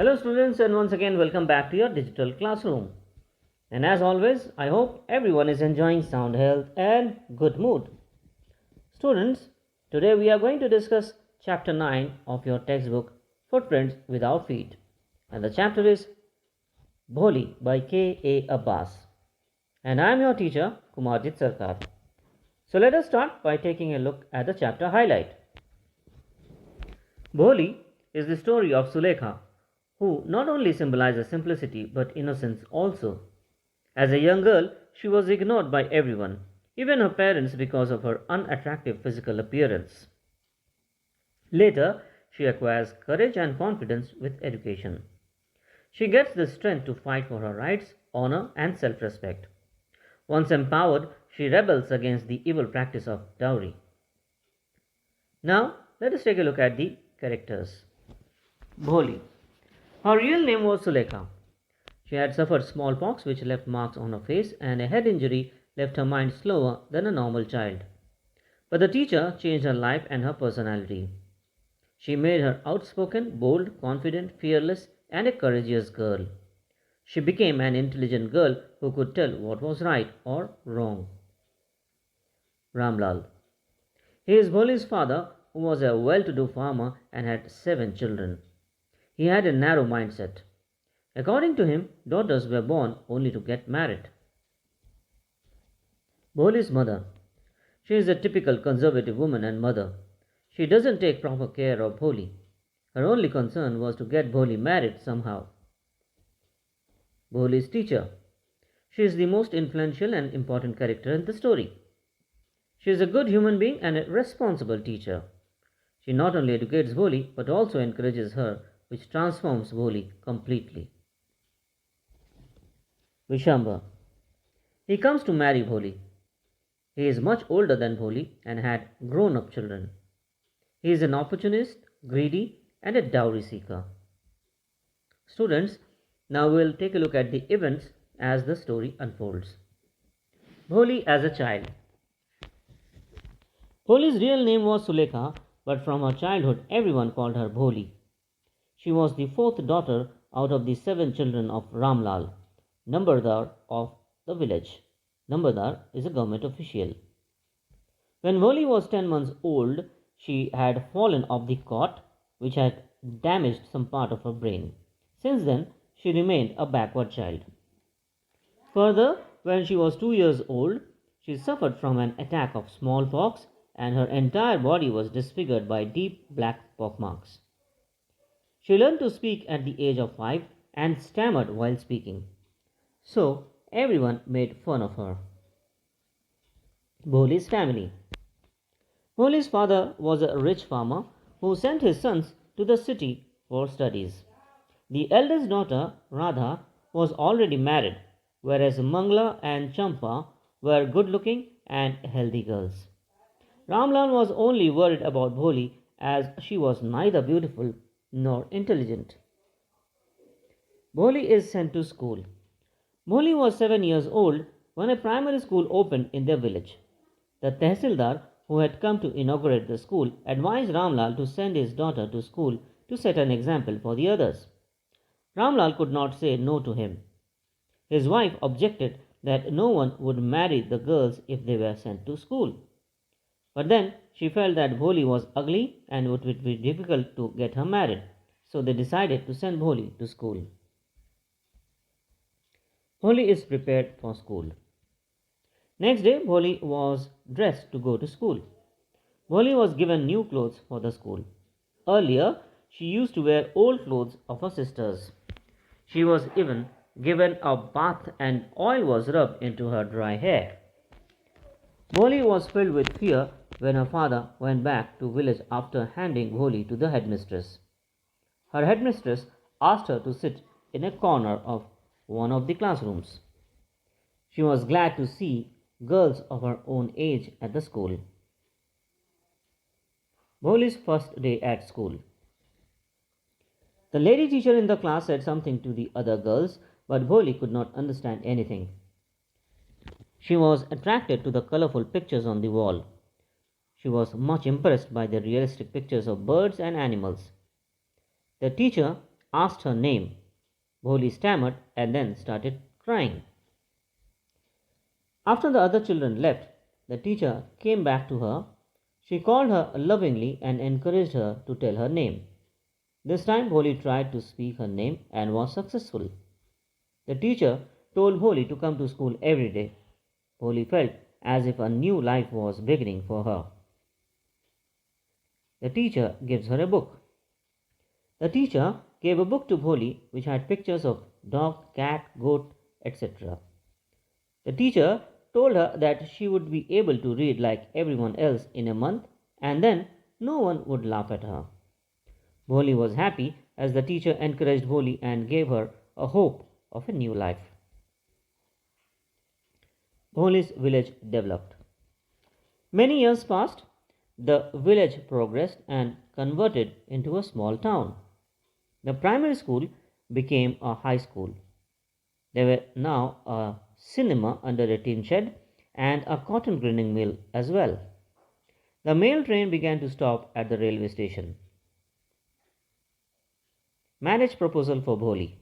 Hello students, and once again welcome back to your digital classroom. And as always, I hope everyone is enjoying sound health and good mood. Students, today we are going to discuss chapter 9 of your textbook Footprints Without Feet. And the chapter is Bholi by K.A. Abbas. And I am your teacher Kumarjit Sarkar. So let us start by taking a look at the chapter highlight. Bholi is the story of Sulekha, who not only symbolizes simplicity but innocence also. As a young girl, she was ignored by everyone, even her parents, because of her unattractive physical appearance. Later, she acquires courage and confidence with education. She gets the strength to fight for her rights, honor, and self respect. Once empowered, she rebels against the evil practice of dowry. Now, let us take a look at the characters. Bholi. Her real name was Sulekha. She had suffered smallpox, which left marks on her face, and a head injury left her mind slower than a normal child. But the teacher changed her life and her personality. She made her outspoken, bold, confident, fearless, and a courageous girl. She became an intelligent girl who could tell what was right or wrong. Ramlal. He is Bholi's father, who was a well to do farmer and had 7 children. He had a narrow mindset. According to him, daughters were born only to get married. Bholi's mother. She is a typical conservative woman and mother. She doesn't take proper care of Bholi. Her only concern was to get Bholi married somehow. Bholi's teacher. She is the most influential and important character in the story. She is a good human being and a responsible teacher. She not only educates Bholi but also encourages her, which transforms Bholi completely. Vishamba. He comes to marry Bholi. He is much older than Bholi and had grown up children. He is an opportunist, greedy, and a dowry seeker. Students, now we will take a look at the events as the story unfolds. Bholi as a child. Bholi's real name was Sulekha, but from her childhood everyone called her Bholi. She was the fourth daughter out of the 7 children of Ramlal, Nambardar of the village. Nambardar is a government official. When Bholi was 10 months old, she had fallen off the cot, which had damaged some part of her brain. Since then, she remained a backward child. Further, when she was 2 years old, she suffered from an attack of smallpox and her entire body was disfigured by deep black pockmarks. She learned to speak at the age of 5 and stammered while speaking. So, everyone made fun of her. Bholi's family. Bholi's father was a rich farmer who sent his sons to the city for studies. The eldest daughter, Radha, was already married, whereas Mangla and Champa were good looking and healthy girls. Ramlal was only worried about Bholi as she was neither beautiful nor intelligent. Bholi is sent to school. Bholi was 7 years old when a primary school opened in their village. The Tehsildar, who had come to inaugurate the school, advised Ramlal to send his daughter to school to set an example for the others. Ramlal could not say no to him. His wife objected that no one would marry the girls if they were sent to school. But then she felt that Bholi was ugly and it would be difficult to get her married, so they decided to send Bholi to school. Bholi is prepared for school. Next day, Bholi was dressed to go to school. Bholi was given new clothes for the school. Earlier, she used to wear old clothes of her sisters. She was even given a bath and oil was rubbed into her dry hair. Bholi was filled with fear when her father went back to village after handing Bholi to the headmistress. Her headmistress asked her to sit in a corner of one of the classrooms. She was glad to see girls of her own age at the school. Bholi's first day at school. The lady teacher in the class said something to the other girls, but Bholi could not understand anything. She was attracted to the colorful pictures on the wall. She was much impressed by the realistic pictures of birds and animals. The teacher asked her name. Bholi stammered and then started crying. After the other children left, the teacher came back to her. She called her lovingly and encouraged her to tell her name. This time Bholi tried to speak her name and was successful. The teacher told Bholi to come to school every day. Bholi felt as if a new life was beginning for her. The teacher gives her a book. The teacher gave a book to Bholi which had pictures of dog, cat, goat, etc. The teacher told her that she would be able to read like everyone else in a month and then no one would laugh at her. Bholi was happy as the teacher encouraged Bholi and gave her a hope of a new life. Bholi's village developed. Many years passed. The village progressed and converted into a small town. The primary school became a high school. There were now a cinema under a tin shed and a cotton grinding mill as well. The mail train began to stop at the railway station. Marriage proposal for Bholi.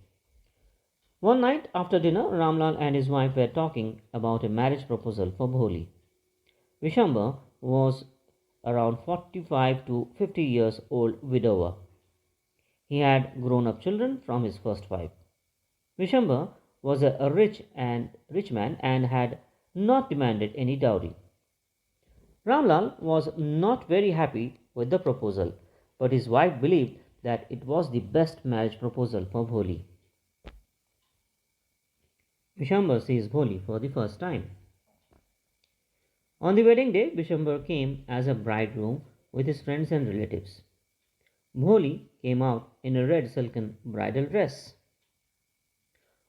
One night after dinner, Ramlal and his wife were talking about a marriage proposal for Bholi. Vishamba was around 45 to 50 years old widower. He had grown up children from his first wife. Vishamba was a rich man and had not demanded any dowry. Ramlal was not very happy with the proposal, but his wife believed that it was the best marriage proposal for Bholi. Vishamba sees Bholi for the first time. On the wedding day, Vishamba came as a bridegroom with his friends and relatives. Bholi came out in a red silken bridal dress.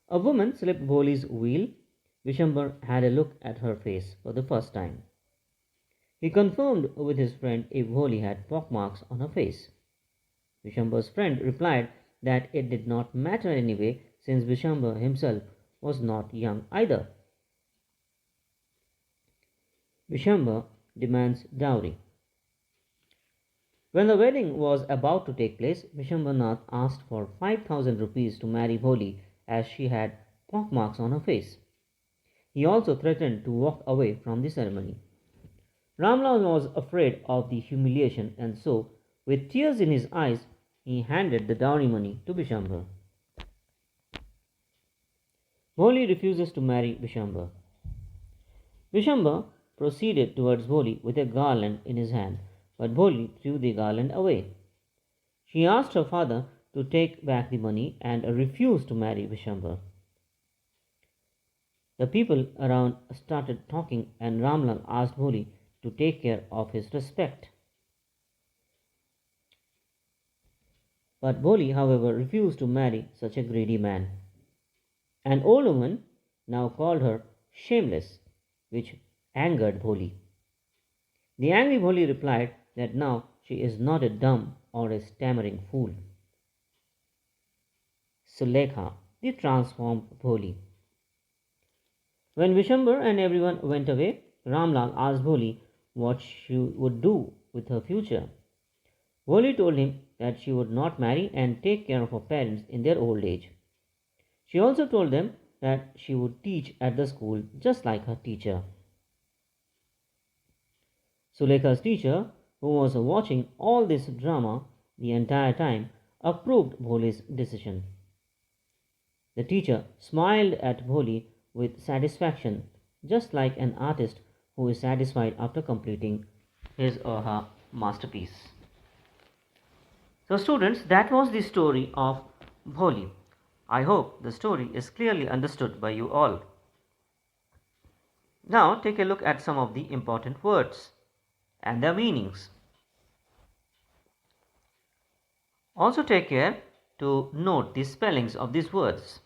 A woman slipped Bholi's wheel. Vishamba had a look at her face for the first time. He confirmed with his friend if Bholi had pockmarks on her face. Vishamba's friend replied that it did not matter anyway since Vishamba himself was not young either. Vishamba demands dowry. When the wedding was about to take place, Vishambanath asked for 5,000 rupees to marry Bholi as she had pockmarks on her face. He also threatened to walk away from the ceremony. Ramlal was afraid of the humiliation and so, with tears in his eyes, he handed the dowry money to Vishamba. Bholi refuses to marry Vishamba. Vishamba proceeded towards Bholi with a garland in his hand, but Bholi threw the garland away. She asked her father to take back the money and refused to marry Vishamba. The people around started talking and Ramlal asked Bholi to take care of his respect. But Bholi, however, refused to marry such a greedy man. An old woman now called her shameless, which angered Bholi. The angry Bholi replied that now she is not a dumb or a stammering fool. Sulekha, the transformed Bholi. When Vishamba and everyone went away, Ramlal asked Bholi what she would do with her future. Bholi told him that she would not marry and take care of her parents in their old age. She also told them that she would teach at the school just like her teacher. Sulekha's teacher, who was watching all this drama the entire time, approved Bholi's decision. The teacher smiled at Bholi with satisfaction, just like an artist who is satisfied after completing his or her masterpiece. So, students, that was the story of Bholi. I hope the story is clearly understood by you all. Now, take a look at some of the important words and their meanings. Also, take care to note the spellings of these words.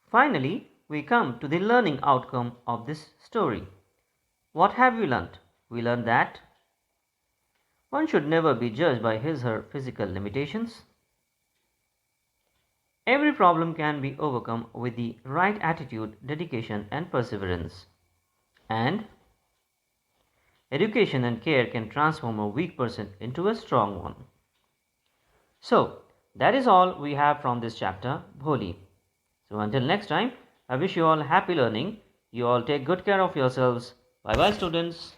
Finally, we come to the learning outcome of this story. What have we learnt? We learned that one should never be judged by his or her physical limitations. Every problem can be overcome with the right attitude, dedication, and perseverance. And education and care can transform a weak person into a strong one. So that is all we have from this chapter, Bholi. So until next time, I wish you all happy learning. You all take good care of yourselves. Bye bye, students.